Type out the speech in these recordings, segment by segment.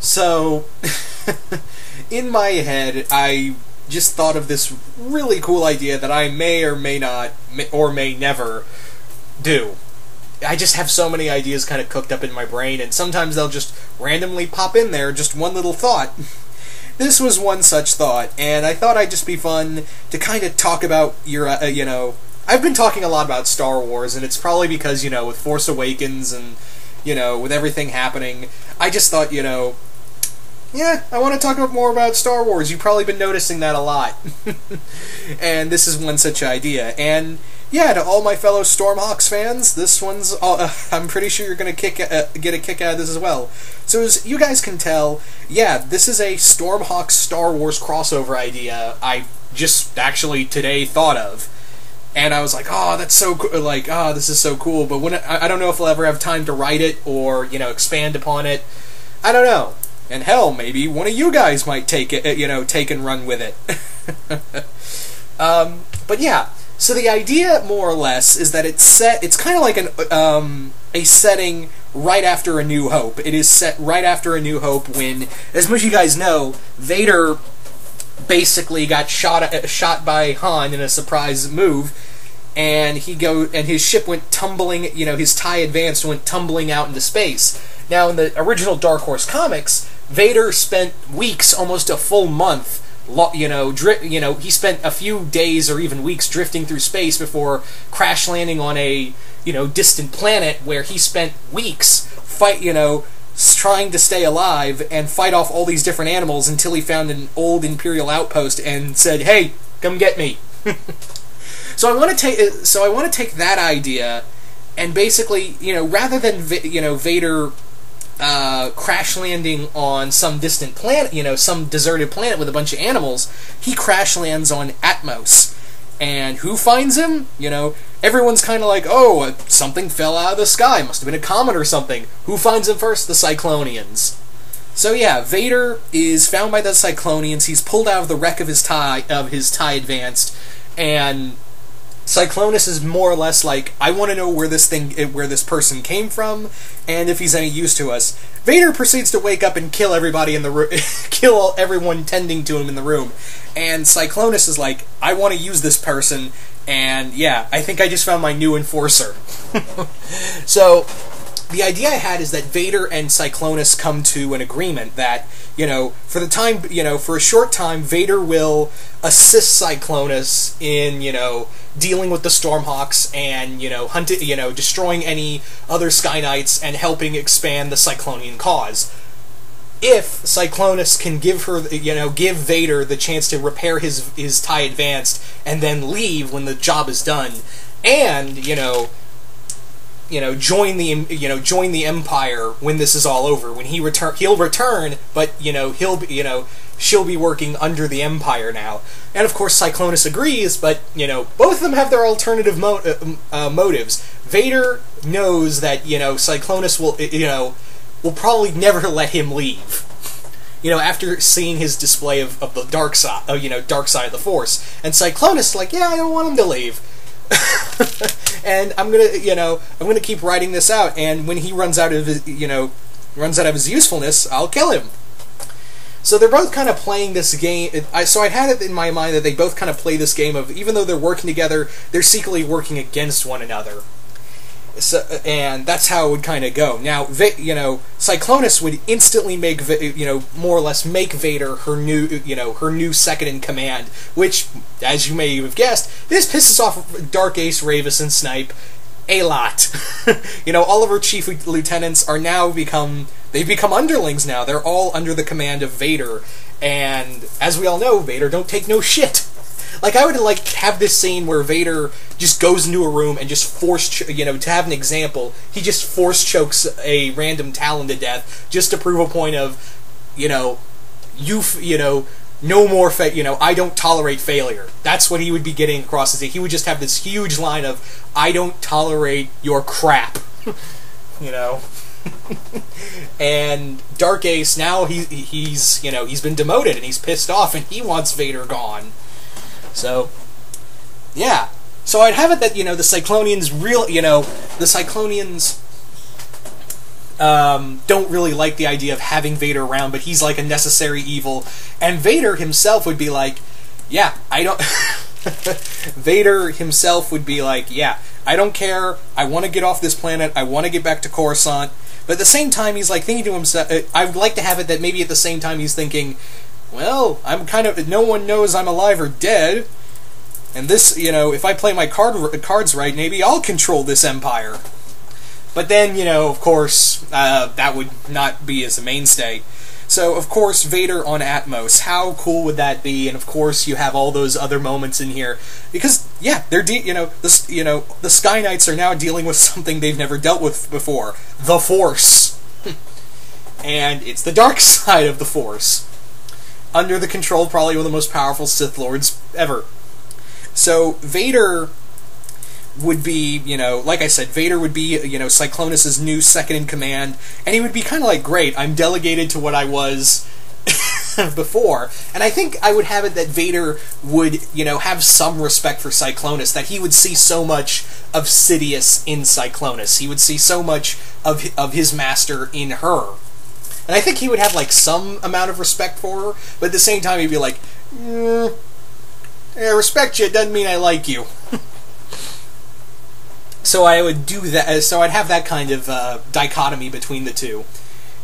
So, in my head, I just thought of this really cool idea that I may or may not, or may never do. I just have so many ideas kind of cooked up in my brain, and sometimes they'll just randomly pop in there, just one little thought. This was one such thought, and I thought I'd just be fun to kind of talk about your, I've been talking a lot about Star Wars, and it's probably because, with Force Awakens and, with everything happening, I just thought, yeah, I want to talk more about Star Wars. You've probably been noticing that a lot. And this is one such idea. And, yeah, to all my fellow Stormhawks fans, this one's, I'm pretty sure you're going to get a kick out of this as well. So as you guys can tell, yeah, this is a Stormhawks Star Wars crossover idea I just actually today thought of. And I was like, oh, that's so cool, this is so cool, but when I don't know if I'll ever have time to write it or, expand upon it. I don't know. And hell, maybe one of you guys might take it, take and run with it. But yeah, so the idea, more or less, is that it's kind of like a setting right after A New Hope. It is set right after A New Hope when, as much as you guys know, Vader basically got shot by Han in a surprise move, and his ship went tumbling, his TIE Advanced went tumbling out into space. Now, in the original Dark Horse comics, Vader spent weeks, almost a full month, he spent a few days or even weeks drifting through space before crash landing on a, distant planet where he spent weeks trying to stay alive and fight off all these different animals until he found an old Imperial outpost and said, "Hey, come get me." So I want to take that idea and basically, rather than Vader crash landing on some distant planet, some deserted planet with a bunch of animals, he crash lands on Atmos. And who finds him? Everyone's kind of like, oh, something fell out of the sky. Must have been a comet or something. Who finds him first? The Cyclonians. So yeah, Vader is found by the Cyclonians. He's pulled out of the wreck of his TIE Advanced, and Cyclonus is more or less like, I want to know where this person came from, and if he's any use to us. Vader proceeds to wake up and kill everybody in the room, kill everyone tending to him in the room, and Cyclonus is like, I want to use this person, and yeah, I think I just found my new enforcer. So, the idea I had is that Vader and Cyclonus come to an agreement that, for a short time, Vader will assist Cyclonus in, dealing with the Stormhawks and, destroying any other Sky Knights and helping expand the Cyclonian cause. If Cyclonus can give Vader the chance to repair his TIE Advanced and then leave when the job is done, and, join the Empire when this is all over. When he'll return, but she'll be working under the Empire now. And of course, Cyclonus agrees, but both of them have their alternative motives. Vader knows that Cyclonus will probably never let him leave. After seeing his display of the dark side, dark side of the Force, and Cyclonus is like, yeah, I don't want him to leave. And I'm gonna keep writing this out, and when he runs out of his usefulness, I'll kill him. So they're both kind of playing this game. So I had it in my mind that they both kind of play this game of, even though they're working together, they're secretly working against one another. So, and that's how it would kind of go. Now, Cyclonus would instantly make, more or less make Vader her new second in command, which, as you may have guessed, this pisses off Dark Ace, Ravis, and Snipe a lot. All of her chief lieutenants are now they've become underlings now. They're all under the command of Vader, and as we all know, Vader don't take no shit. Like, I would have this scene where Vader just goes into a room and just to have an example, he just force chokes a random Talon to death just to prove a point of, no more I don't tolerate failure. That's what he would be getting across. He would just have this huge line of, I don't tolerate your crap. And Dark Ace, now he's been demoted and he's pissed off and he wants Vader gone. So, yeah. So I'd have it that, the Cyclonians don't really like the idea of having Vader around, but he's like a necessary evil. And Vader himself would be like, yeah, I don't... Vader himself would be like, yeah, I don't care, I want to get off this planet, I want to get back to Coruscant. But at the same time, he's like thinking to himself, I would like to have it that maybe at the same time he's thinking, well, I'm kind of, no one knows I'm alive or dead, and this, you know, if I play my cards right, maybe I'll control this empire. But then, you know, of course, that would not be as a mainstay. So, of course, Vader on Atmos, how cool would that be? And of course, you have all those other moments in here because, yeah, they're the Sky Knights are now dealing with something they've never dealt with before: the Force, and it's the dark side of the Force, under the control of probably one of the most powerful Sith Lords ever. So Vader would be, you know, like I said, Vader would be, you know, Cyclonus' new second-in-command, and he would be kind of like, great, I'm delegated to what I was before. And I think I would have it that Vader would, you know, have some respect for Cyclonus, that he would see so much of Sidious in Cyclonus. He would see so much of his master in her. And I think he would have, like, some amount of respect for her, but at the same time he'd be like, I respect you, doesn't mean I like you. So I would do that. So I'd have that kind of dichotomy between the two.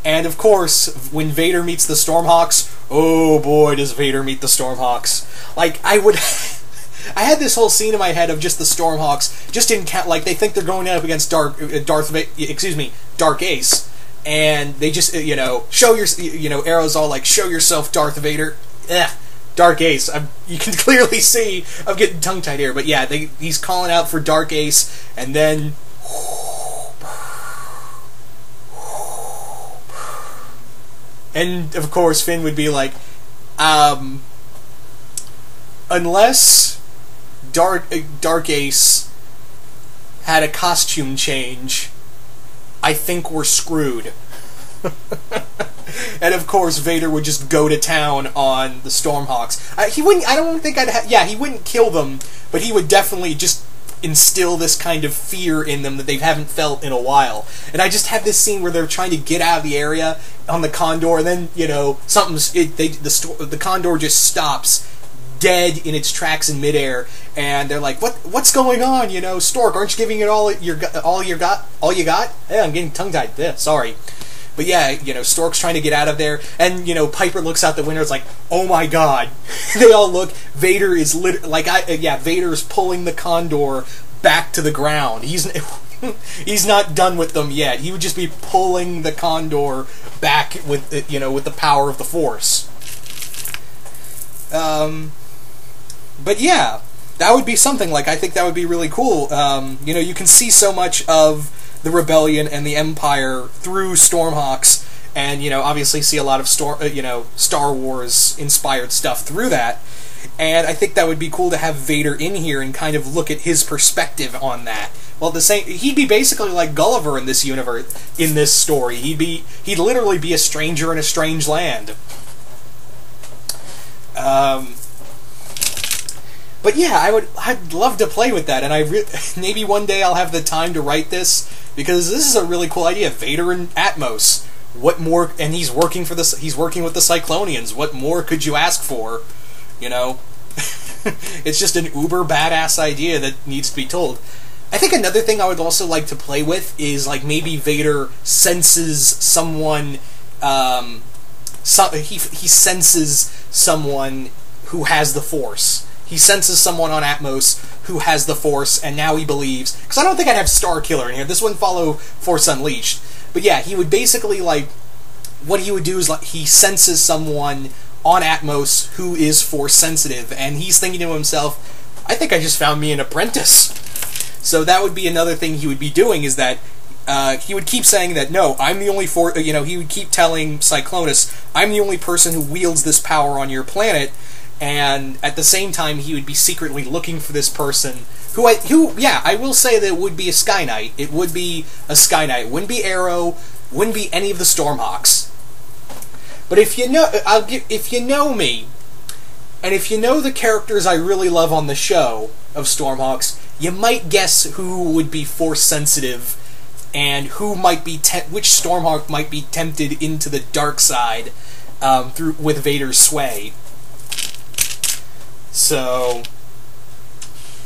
And of course, when Vader meets the Stormhawks, oh boy, does Vader meet the Stormhawks! Like I would, I had this whole scene in my head of just the Stormhawks, just in like they think they're going up against Dark Ace, and they just show your arrows all like show yourself, Darth Vader. Ugh. Dark Ace. You can clearly see I'm getting tongue-tied here, but yeah, he's calling out for Dark Ace, and then and of course Finn would be like, unless Dark Ace had a costume change, I think we're screwed. And of course, Vader would just go to town on the Stormhawks. He wouldn't. I don't think I'd. Yeah, he wouldn't kill them, but he would definitely just instill this kind of fear in them that they haven't felt in a while. And I just have this scene where they're trying to get out of the area on the Condor, and then the Condor just stops dead in its tracks in midair, and they're like, "What's going on? You know, Stork, aren't you giving it all you got? Yeah, I'm getting tongue-tied. Yeah, sorry." But yeah, Stork's trying to get out of there, and, Piper looks out the window, it's like, oh my god. They all look, Vader is Vader's pulling the Condor back to the ground. He's not done with them yet. He would just be pulling the Condor back with, with the power of the Force. But yeah, that would be something, like, I think that would be really cool. You can see so much of the Rebellion and the Empire through Stormhawks, and obviously see a lot of Star Wars inspired stuff through that. And I think that would be cool to have Vader in here and kind of look at his perspective on that. Well, he'd be basically like Gulliver in this universe, in this story. He'd literally be a stranger in a strange land. But yeah, I'd love to play with that, and maybe one day I'll have the time to write this, because this is a really cool idea. Vader and Atmos. What more? And he's working with the Cyclonians. What more could you ask for? It's just an uber badass idea that needs to be told. I think another thing I would also like to play with is, like, maybe Vader senses someone. He senses someone who has the Force. He senses someone on Atmos who has the Force, and now he believes... Because I don't think I'd have Starkiller in here. This wouldn't follow Force Unleashed. But yeah, he would basically, like... What he would do is, like, he senses someone on Atmos who is Force-sensitive, and he's thinking to himself, I think I just found me an apprentice. So that would be another thing he would be doing, is that he would keep saying that, no, I'm the only he would keep telling Cyclonus, I'm the only person who wields this power on your planet, and at the same time he would be secretly looking for this person who I will say that it would be a Sky Knight. It would be a Sky Knight. It wouldn't be Arrow, wouldn't be any of the Stormhawks. But if you know me, and if you know the characters I really love on the show of Stormhawks, you might guess who would be Force sensitive and who might be which Stormhawk might be tempted into the dark side with Vader's sway. So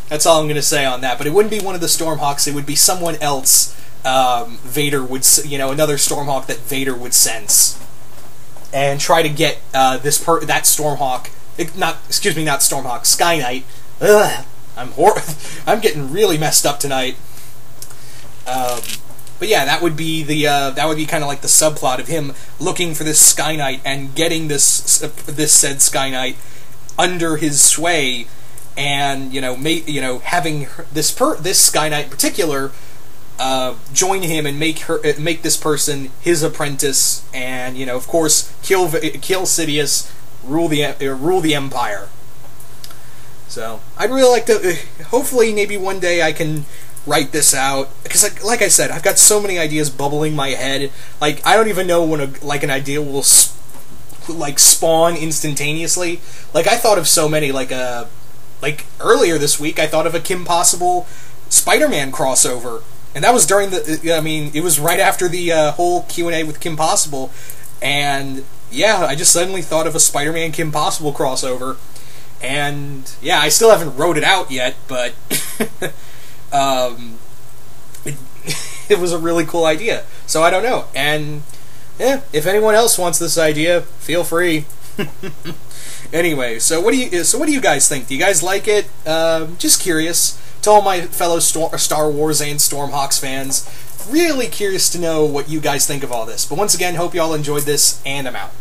that's all I'm going to say on that. But it wouldn't be one of the Stormhawks. It would be someone else. Vader would, another Stormhawk that Vader would sense, and try to get that Stormhawk. Not Stormhawk. Sky Knight. Ugh, I'm getting really messed up tonight. But yeah, that would be kind of like the subplot of him looking for this Sky Knight and getting this said Sky Knight under his sway, and having this Sky Knight in particular join him and make this person his apprentice, and of course kill Sidious, rule the Empire. So I'd really like to. Hopefully, maybe one day I can write this out, because like I said, I've got so many ideas bubbling my head. Like, I don't even know when an idea will spawn instantaneously. Like, I thought of so many, like earlier this week I thought of a Kim Possible Spider-Man crossover, and that was during it was right after the whole Q&A with Kim Possible, and yeah, I just suddenly thought of a Spider-Man Kim Possible crossover, and yeah, I still haven't wrote it out yet, but it was a really cool idea. So I don't know. And yeah, if anyone else wants this idea, feel free. Anyway, so what do you guys think? Do you guys like it? Just curious. To all my fellow Star Wars and Stormhawks fans, really curious to know what you guys think of all this. But once again, hope you all enjoyed this, and I'm out.